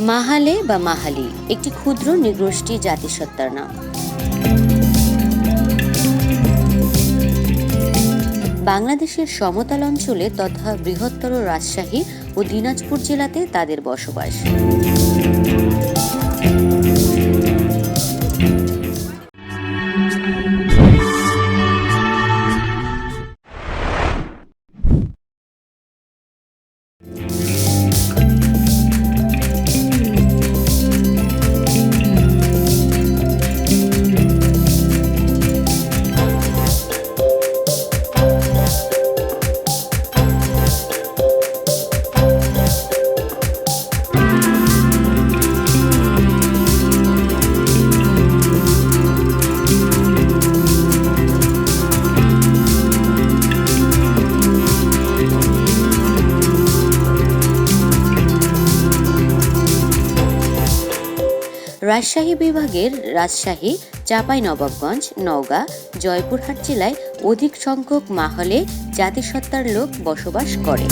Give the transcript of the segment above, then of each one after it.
মাহালে বা মাহালি একটি ক্ষুদ্র নৃগোষ্ঠী জাতিসত্তার নাম। বাংলাদেশের সমতল অঞ্চলে তথা বৃহত্তর রাজশাহী ও দিনাজপুর জেলাতে তাদের বসবাস। রাজশাহী বিভাগের রাজশাহী, চাঁপাইনবাবগঞ্জ, নওগাঁ, জয়পুরহাট জেলায় অধিক সংখ্যক মাহলে জাতিসত্তার লোক বসবাস করে।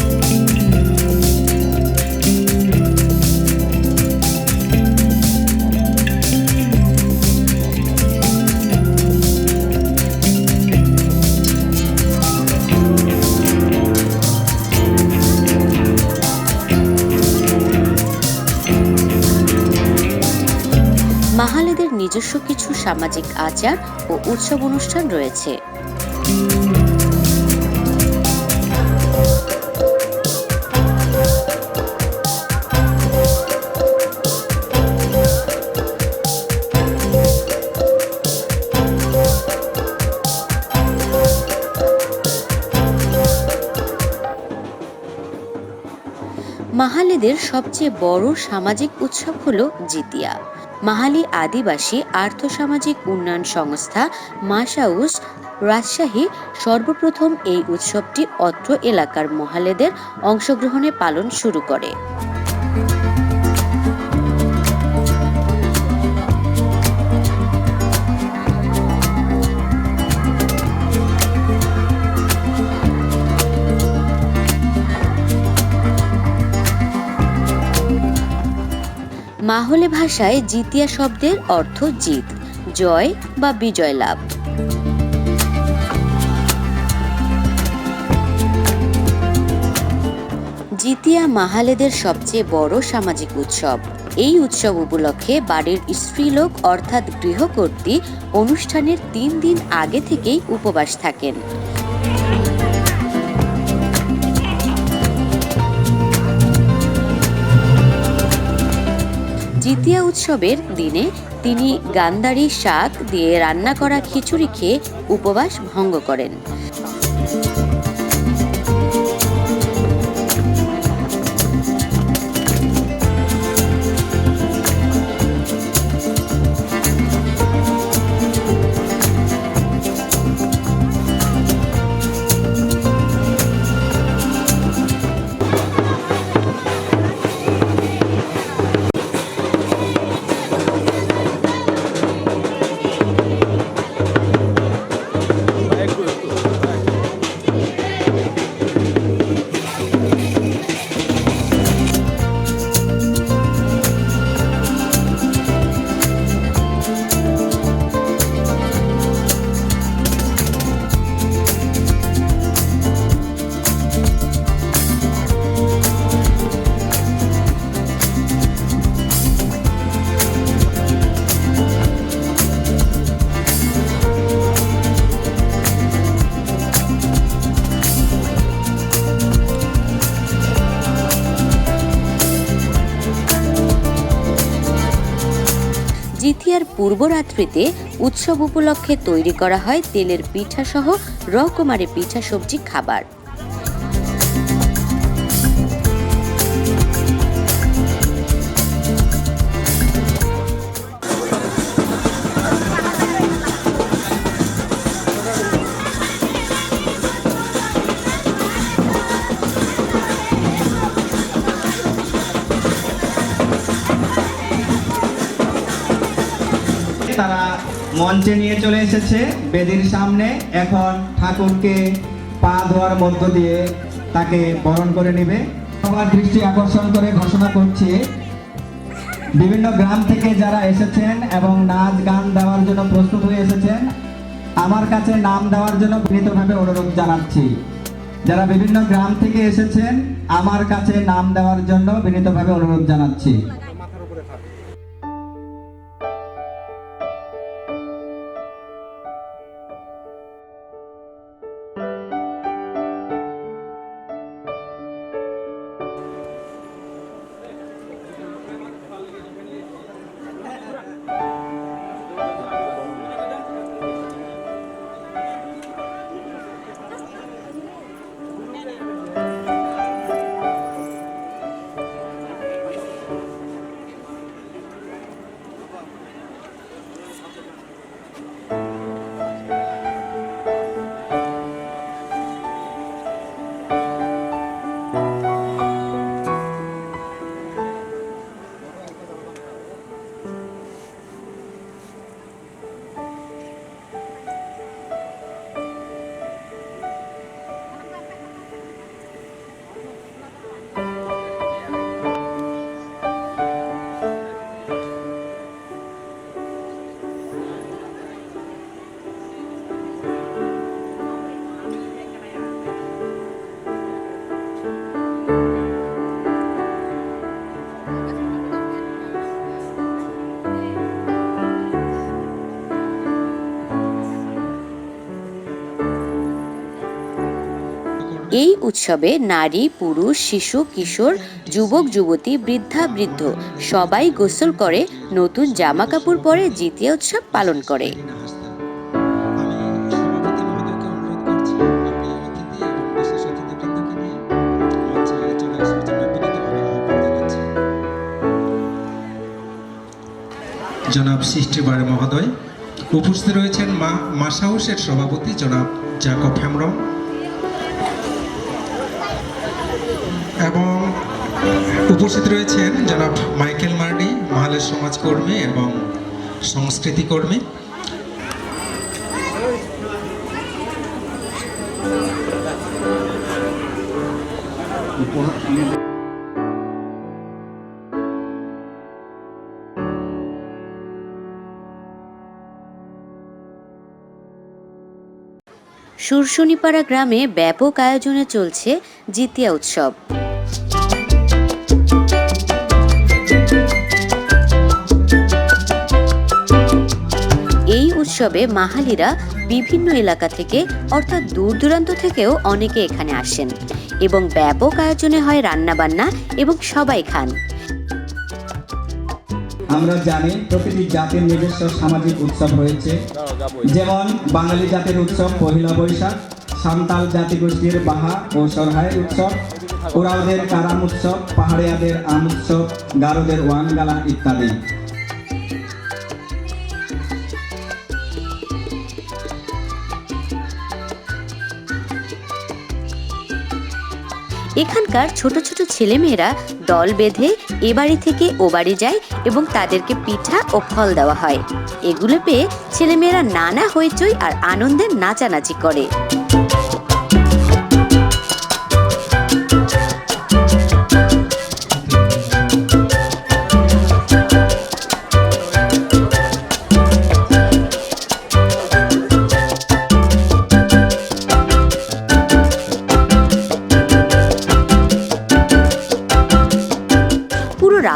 মাহালেদের নিজস্ব কিছু সামাজিক আচার ও উৎসব অনুষ্ঠান রয়েছে। মাহালেদের সবচেয়ে বড় সামাজিক উৎসব হল জিতিয়া। মাহালি আদিবাসী আর্থসামাজিক উন্নয়ন সংস্থা মাসাউস রাজশাহী সর্বপ্রথম এই উৎসবটি অত্র এলাকার মহালেদের অংশগ্রহণে পালন শুরু করে। মাহলে ভাষায় জিতিয়া শব্দের অর্থ জিত, জয় বা বিজয় লাভ। জিতিয়া মাহালেদের সবচেয়ে বড় সামাজিক উৎসব। এই উৎসব উপলক্ষে বাড়ির স্ত্রীলোক অর্থাৎ গৃহকর্ত্রী অনুষ্ঠানের 3 দিন আগে থেকেই উপবাস থাকেন। জিতিয়া উৎসবের দিনে তিনি গান্ধারী শাক দিয়ে রান্না করা খিচুড়ি খেয়ে উপবাস ভঙ্গ করেন। জিতিয়ার পূর্বরাত্রিতে উৎসব উপলক্ষে তৈরি করা হয় তেলের পিঠা সহ রকমারি পিঠা সবজি খাবার। তারা মঞ্চে নিয়ে চলে এসেছে বেদির সামনে। এখন ঠাকুরকে পা ধোয়ার মধ্য দিয়ে তাকে বরণ করে নেবে। সবার দৃষ্টি আকর্ষণ করে ঘোষণা করছি বিভিন্ন গ্রাম থেকে যারা এসেছেন এবং নাচ গান দেওয়ার জন্য প্রস্তুত হয়ে এসেছেন, আমার কাছে নাম দেওয়ার জন্য বিনীতভাবে অনুরোধ জানাচ্ছি। যারা বিভিন্ন গ্রাম থেকে এসেছেন, আমার কাছে নাম দেওয়ার জন্য বিনীতভাবে অনুরোধ জানাচ্ছি। এই উৎসবে নারী, পুরুষ, শিশু, কিশোর, যুবক, যুবতী, বৃদ্ধা, বৃদ্ধ সবাই গোসল করে, নতুন জামা কাপড় পরে জিতিয়া উৎসব পালন করে। জনাব সৃষ্টি বারে মহোদয়, উপস্থিত রয়েছেন মাস হাউসের সভাপতি জনাব জাকব হেমব্রম এবং উপস্থিত রয়েছেন জনাব মাইকেল মার্ডি, মহালের সমাজকর্মী এবং সংস্কৃতি কর্মী। সুরসুনিপাড়া গ্রামে ব্যাপক আয়োজনে চলছে জিতিয়া উৎসব। এই উৎসবে মাহালিরা বিভিন্ন এলাকা থেকে অর্থাৎ দূর দূরান্ত থেকেও অনেকে এখানে আসেন এবং ব্যাপক আয়োজনে হয় রান্নাবান্না এবং সবাই খান। আমরা জানি প্রতিটি জাতির নিজস্ব সামাজিক উৎসব রয়েছে, যেমন বাঙালি জাতির উৎসব পহিলা বৈশাখ, সান্তাল জাতিগোষ্ঠীর বাহা ও সরহায়ের উৎসব, ওরাওদের কারাম উৎসব, পাহাড়িয়াদের আম উৎসব, গারোদের ওয়ানগালা ইত্যাদি। এখানকার ছোট ছোট ছেলেমেয়েরা দল বেঁধে এ বাড়ি থেকে ও বাড়ি যায় এবং তাদেরকে পিঠা ও ফল দেওয়া হয়। এগুলো পেয়ে ছেলেমেয়েরা নানা হইচই আর আনন্দে নাচানাচি করে।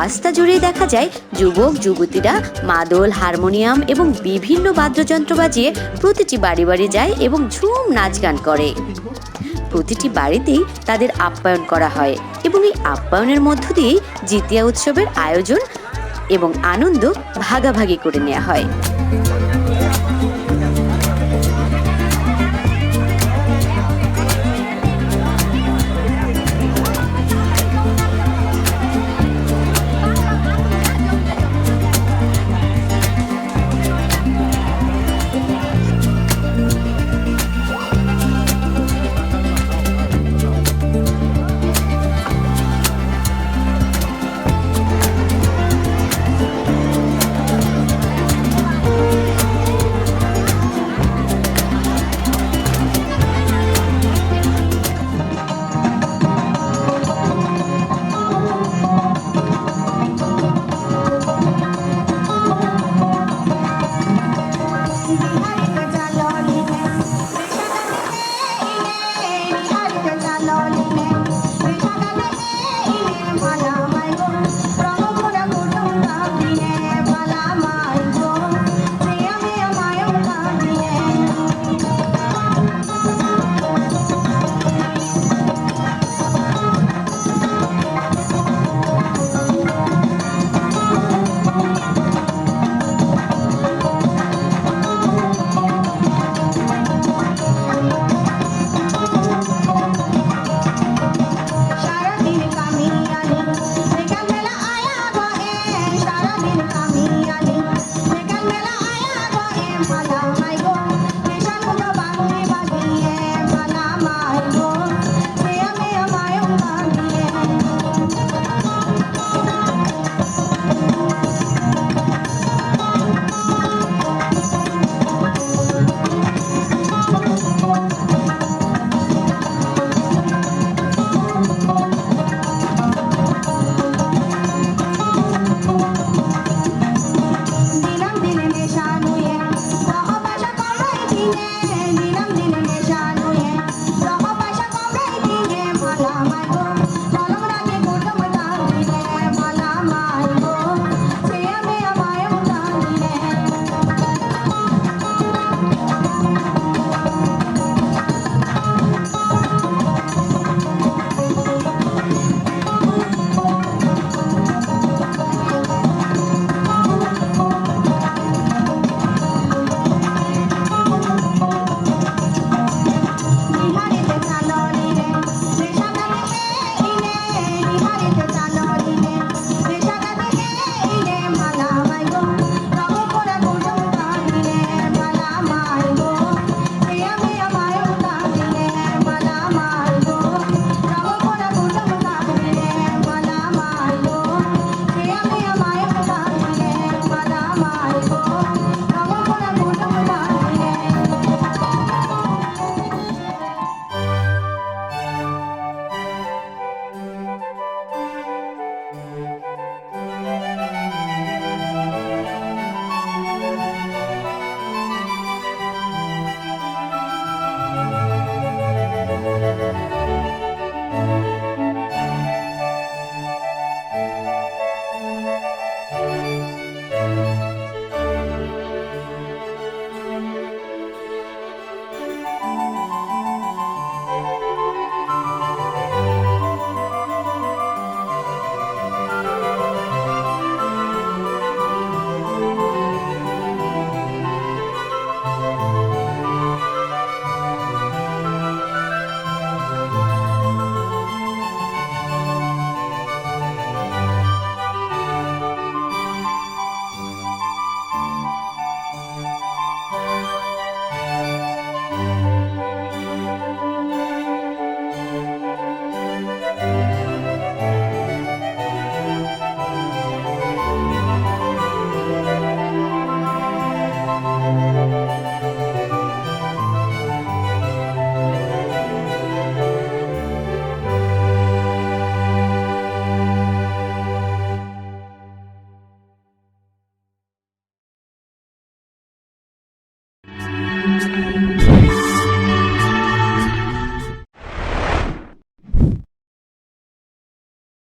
রাস্তা জুড়ে দেখা যায় যুবক যুবতীরা মাদল, হারমোনিয়াম এবং বিভিন্ন বাদ্যযন্ত্র বাজিয়ে প্রতিটি বাড়ি বাড়ি যায় এবং ঝুম নাচ গান করে। প্রতিটি বাড়িতেই তাদের আপ্যায়ন করা হয় এবং এই আপ্যায়নের মধ্য দিয়েই জিতিয়া উৎসবের আয়োজন এবং আনন্দ ভাগাভাগি করে নেওয়া হয়।